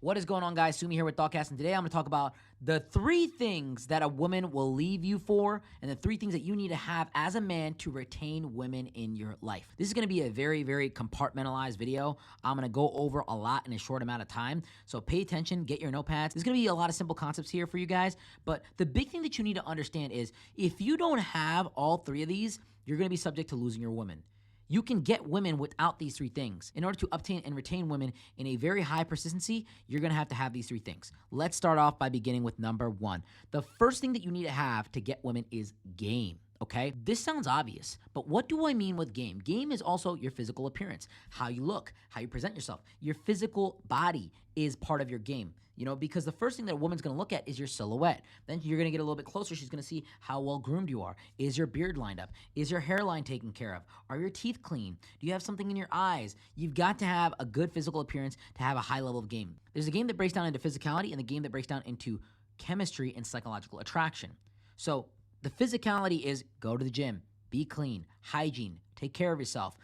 What is going on, guys? Sumi here with Thoughtcast, and today I'm going to talk about the 3 things that a woman will leave you for and the 3 things that you need to have as a man to retain women in your life. This is going to be a very, very compartmentalized video. I'm going to go over a lot in a short amount of time, so pay attention, get your notepads. There's going to be a lot of simple concepts here for you guys, but the big thing that you need to understand is if you don't have all 3 of these, you're going to be subject to losing your woman. You can get women without these 3 things. In order to obtain and retain women in a very high persistency, you're gonna have to have these 3 things. Let's start off by beginning with number 1. The first thing that you need to have to get women is game. Okay, this sounds obvious, but what do I mean with game? Game is also your physical appearance, how you look, how you present yourself. Your physical body is part of your game, because the first thing that a woman's gonna look at is your silhouette. Then you're gonna get a little bit closer. She's gonna see how well groomed you are. Is your beard lined up? Is your hairline taken care of? Are your teeth clean? Do you have something in your eyes? You've got to have a good physical appearance to have a high level of game. There's a game that breaks down into physicality and the game that breaks down into chemistry and psychological attraction. So the physicality is go to the gym, be clean, hygiene, take care of yourself,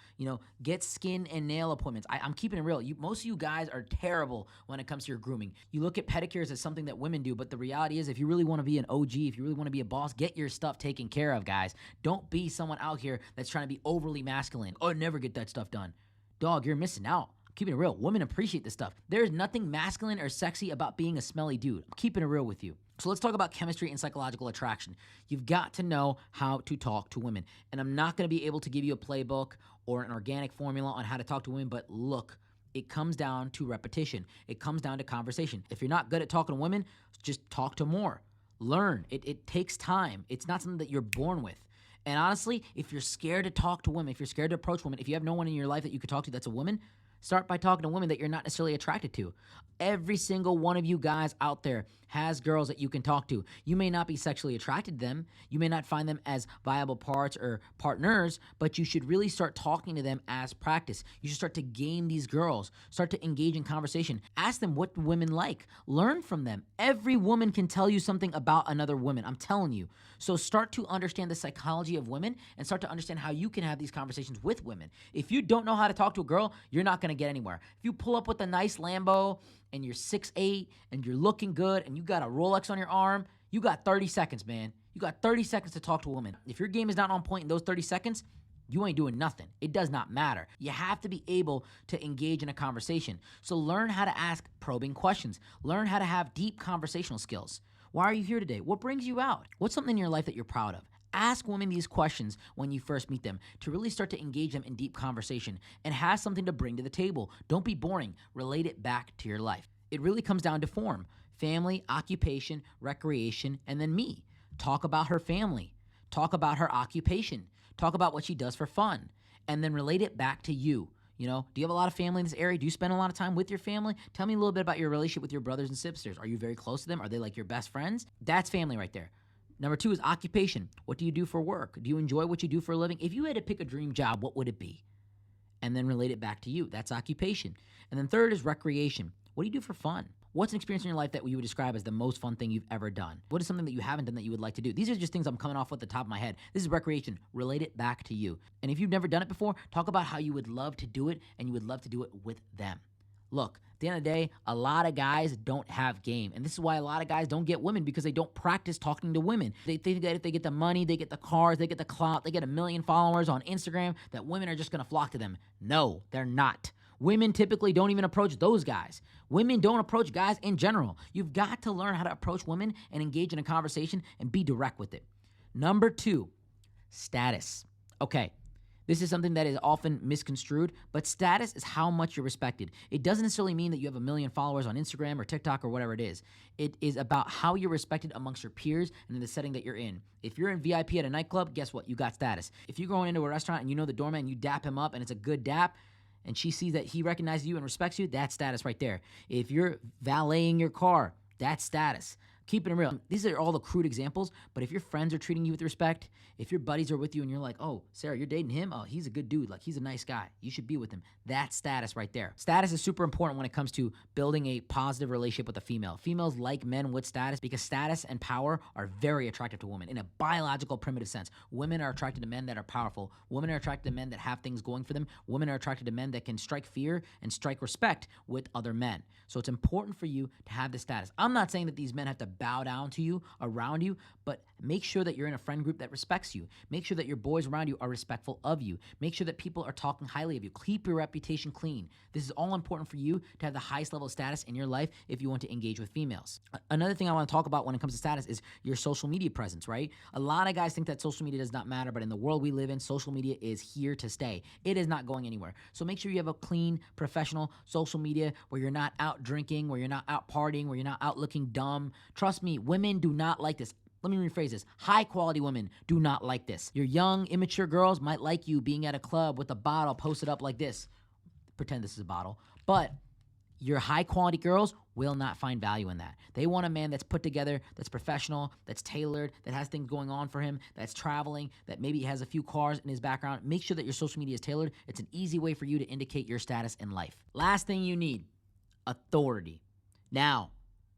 get skin and nail appointments. I'm keeping it real. Most of you guys are terrible when it comes to your grooming. You look at pedicures as something that women do, but the reality is if you really want to be an OG, if you really want to be a boss, get your stuff taken care of, guys. Don't be someone out here that's trying to be overly masculine. Oh, never get that stuff done. Dog, you're missing out. Keeping it real. Women appreciate this stuff. There's nothing masculine or sexy about being a smelly dude. I'm keeping it real with you. So let's talk about chemistry and psychological attraction. You've got to know how to talk to women. And I'm not going to be able to give you a playbook or an organic formula on how to talk to women, but look, it comes down to repetition. It comes down to conversation. If you're not good at talking to women, just talk to more. Learn. It takes time. It's not something that you're born with. And honestly, if you're scared to talk to women, if you're scared to approach women, if you have no one in your life that you could talk to that's a woman, start by talking to women that you're not necessarily attracted to. Every single one of you guys out there has girls that you can talk to. You may not be sexually attracted to them. You may not find them as viable parts or partners, but you should really start talking to them as practice. You should start to game these girls. Start to engage in conversation. Ask them what women like. Learn from them. Every woman can tell you something about another woman. I'm telling you. So start to understand the psychology of women and start to understand how you can have these conversations with women. If you don't know how to talk to a girl, you're not going to get anywhere. If you pull up with a nice Lambo and you're 6'8" and you're looking good and you got a Rolex on your arm, you got 30 seconds, man. You got 30 seconds to talk to a woman. If your game is not on point in those 30 seconds, you ain't doing nothing. It does not matter. You have to be able to engage in a conversation. So learn how to ask probing questions. Learn how to have deep conversational skills. Why are you here today? What brings you out? What's something in your life that you're proud of? Ask women these questions when you first meet them to really start to engage them in deep conversation and have something to bring to the table. Don't be boring. Relate it back to your life. It really comes down to form: family, occupation, recreation, and then me. Talk about her family. Talk about her occupation. Talk about what she does for fun. And then relate it back to you. Do you have a lot of family in this area? Do you spend a lot of time with your family? Tell me a little bit about your relationship with your brothers and sisters. Are you very close to them? Are they like your best friends? That's family right there. Number 2 is occupation. What do you do for work? Do you enjoy what you do for a living? If you had to pick a dream job, what would it be? And then relate it back to you. That's occupation. And then 3rd is recreation. What do you do for fun? What's an experience in your life that you would describe as the most fun thing you've ever done? What is something that you haven't done that you would like to do? These are just things I'm coming off at the top of my head. This is recreation. Relate it back to you. And if you've never done it before, talk about how you would love to do it and you would love to do it with them. Look, at the end of the day, a lot of guys don't have game. And this is why a lot of guys don't get women, because they don't practice talking to women. They think that if they get the money, they get the cars, they get the clout, they get 1 million followers on Instagram, that women are just going to flock to them. No, they're not. Women typically don't even approach those guys. Women don't approach guys in general. You've got to learn how to approach women and engage in a conversation and be direct with it. Number 2, status. Okay. This is something that is often misconstrued, but status is how much you're respected. It doesn't necessarily mean that you have 1 million followers on Instagram or TikTok or whatever it is. It is about how you're respected amongst your peers and in the setting that you're in. If you're in VIP at a nightclub, guess what? You got status. If you're going into a restaurant and you know the doorman and you dap him up and it's a good dap, and she sees that he recognizes you and respects you, that's status right there. If you're valeting your car, that's status. Keeping it real. These are all the crude examples, but if your friends are treating you with respect, if your buddies are with you and you're like, oh, Sarah, you're dating him? Oh, he's a good dude. Like, he's a nice guy. You should be with him. That's status right there. Status is super important when it comes to building a positive relationship with a female. Females like men with status because status and power are very attractive to women in a biological, primitive sense. Women are attracted to men that are powerful. Women are attracted to men that have things going for them. Women are attracted to men that can strike fear and strike respect with other men. So it's important for you to have this status. I'm not saying that these men have to bow down to you, around you, but make sure that you're in a friend group that respects you. Make sure that your boys around you are respectful of you. Make sure that people are talking highly of you. Keep your reputation clean. This is all important for you to have the highest level of status in your life if you want to engage with females. Another thing I want to talk about when it comes to status is your social media presence, right? A lot of guys think that social media does not matter, but in the world we live in, social media is here to stay. It is not going anywhere. So make sure you have a clean, professional social media where you're not out drinking, where you're not out partying, where you're not out looking dumb. Trust me, women do not like this. Let me rephrase this. High quality women do not like this. Your young, immature girls might like you being at a club with a bottle posted up like this. Pretend this is a bottle. But your high quality girls will not find value in that. They want a man that's put together, that's professional, that's tailored, that has things going on for him, that's traveling, that maybe has a few cars in his background. Make sure that your social media is tailored. It's an easy way for you to indicate your status in life. Last thing you need, authority. Now,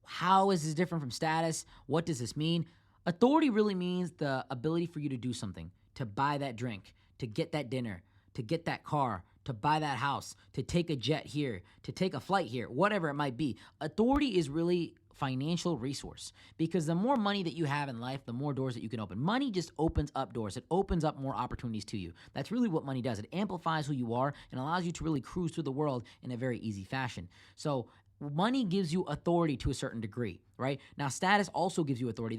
how is this different from status? What does this mean? Authority really means the ability for you to do something, to buy that drink, to get that dinner, to get that car, to buy that house, to take a jet here, to take a flight here, whatever it might be. Authority is really financial resource because the more money that you have in life, the more doors that you can open. Money just opens up doors. It opens up more opportunities to you. That's really what money does. It amplifies who you are and allows you to really cruise through the world in a very easy fashion. So money gives you authority to a certain degree, right? Now, status also gives you authority.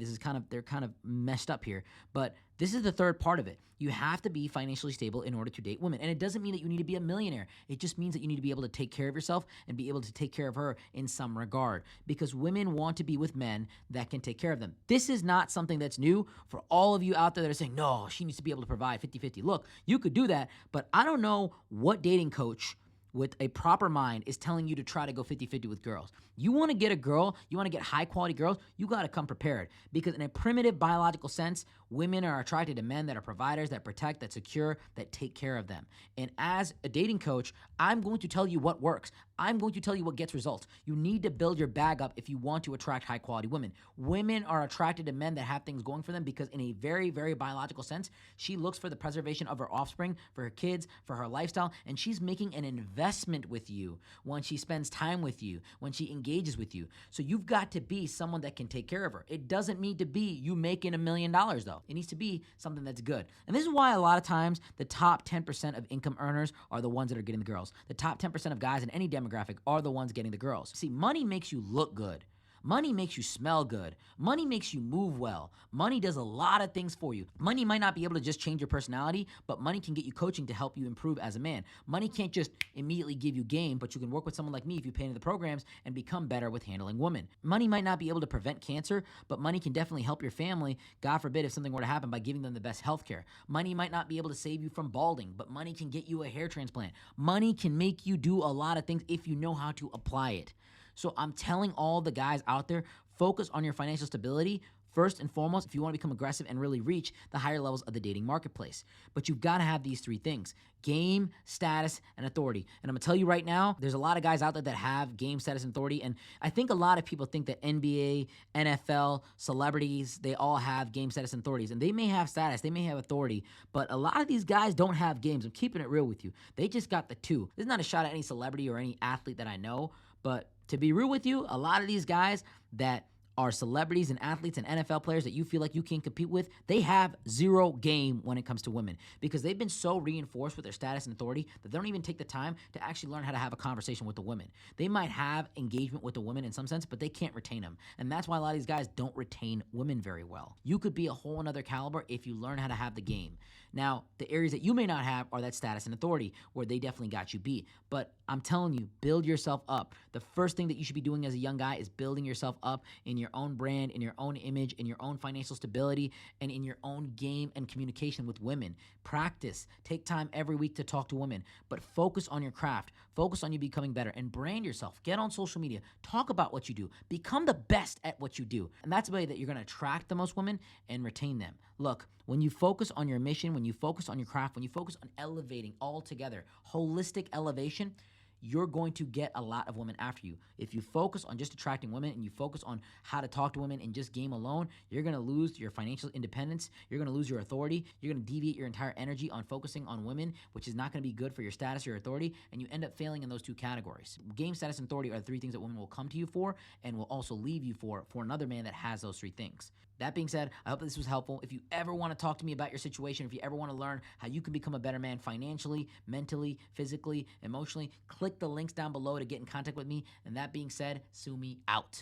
They're kind of messed up here, but this is the third part of it. You have to be financially stable in order to date women. And it doesn't mean that you need to be a millionaire. It just means that you need to be able to take care of yourself and be able to take care of her in some regard because women want to be with men that can take care of them. This is not something that's new for all of you out there that are saying, no, she needs to be able to provide 50-50. Look, you could do that, but I don't know what dating coach with a proper mind is telling you to try to go 50-50 with girls. You want to get a girl, you want to get high quality girls, you got to come prepared because in a primitive biological sense, women are attracted to men that are providers, that protect, that secure, that take care of them. And as a dating coach, I'm going to tell you what works. I'm going to tell you what gets results. You need to build your bag up if you want to attract high quality women. Women are attracted to men that have things going for them because in a very, very biological sense, she looks for the preservation of her offspring, for her kids, for her lifestyle, and she's making an investment with you when she spends time with you, when she engages with you. So you've got to be someone that can take care of her. It doesn't need to be you making $1 million though. It needs to be something that's good. And this is why a lot of times the top 10% of income earners are the ones that are getting the girls. The top 10% of guys in any demographic are the ones getting the girls. See, money makes you look good. Money makes you smell good. Money makes you move well. Money does a lot of things for you. Money might not be able to just change your personality, but money can get you coaching to help you improve as a man. Money can't just immediately give you game, but you can work with someone like me if you pay into the programs and become better with handling women. Money might not be able to prevent cancer, but money can definitely help your family, God forbid if something were to happen, by giving them the best health care. Money might not be able to save you from balding, but money can get you a hair transplant. Money can make you do a lot of things if you know how to apply it. So I'm telling all the guys out there, focus on your financial stability first and foremost if you want to become aggressive and really reach the higher levels of the dating marketplace. But you've got to have these three things: game, status, and authority. And I'm going to tell you right now, there's a lot of guys out there that have game, status, and authority. And I think a lot of people think that NBA, NFL, celebrities, they all have game, status, and authorities. And they may have status, they may have authority, but a lot of these guys don't have games. I'm keeping it real with you. They just got the two. This is not a shot at any celebrity or any athlete that I know, but to be real with you, a lot of these guys that are celebrities and athletes and NFL players that you feel like you can't compete with, they have zero game when it comes to women because they've been so reinforced with their status and authority that they don't even take the time to actually learn how to have a conversation with the women. They might have engagement with the women in some sense, but they can't retain them. And that's why a lot of these guys don't retain women very well. You could be a whole another caliber if you learn how to have the game. Now, the areas that you may not have are that status and authority, where they definitely got you beat. But I'm telling you, build yourself up. The first thing that you should be doing as a young guy is building yourself up in your own brand, in your own image, in your own financial stability, and in your own game and communication with women. Practice. Take time every week to talk to women, but focus on your craft. Focus on you becoming better and brand yourself. Get on social media. Talk about what you do. Become the best at what you do. And that's the way that you're going to attract the most women and retain them. Look, when you focus on your mission, when you focus on your craft, when you focus on elevating all together, holistic elevation, you're going to get a lot of women after you. If you focus on just attracting women and you focus on how to talk to women and just game alone, you're going to lose your financial independence. You're going to lose your authority. You're going to deviate your entire energy on focusing on women, which is not going to be good for your status or your authority, and you end up failing in those two categories. Game, status, and authority are the three things that women will come to you for and will also leave you for another man that has those three things. That being said, I hope that this was helpful. If you ever want to talk to me about your situation, if you ever want to learn how you can become a better man financially, mentally, physically, emotionally, click the links down below to get in contact with me. And that being said, sue me out.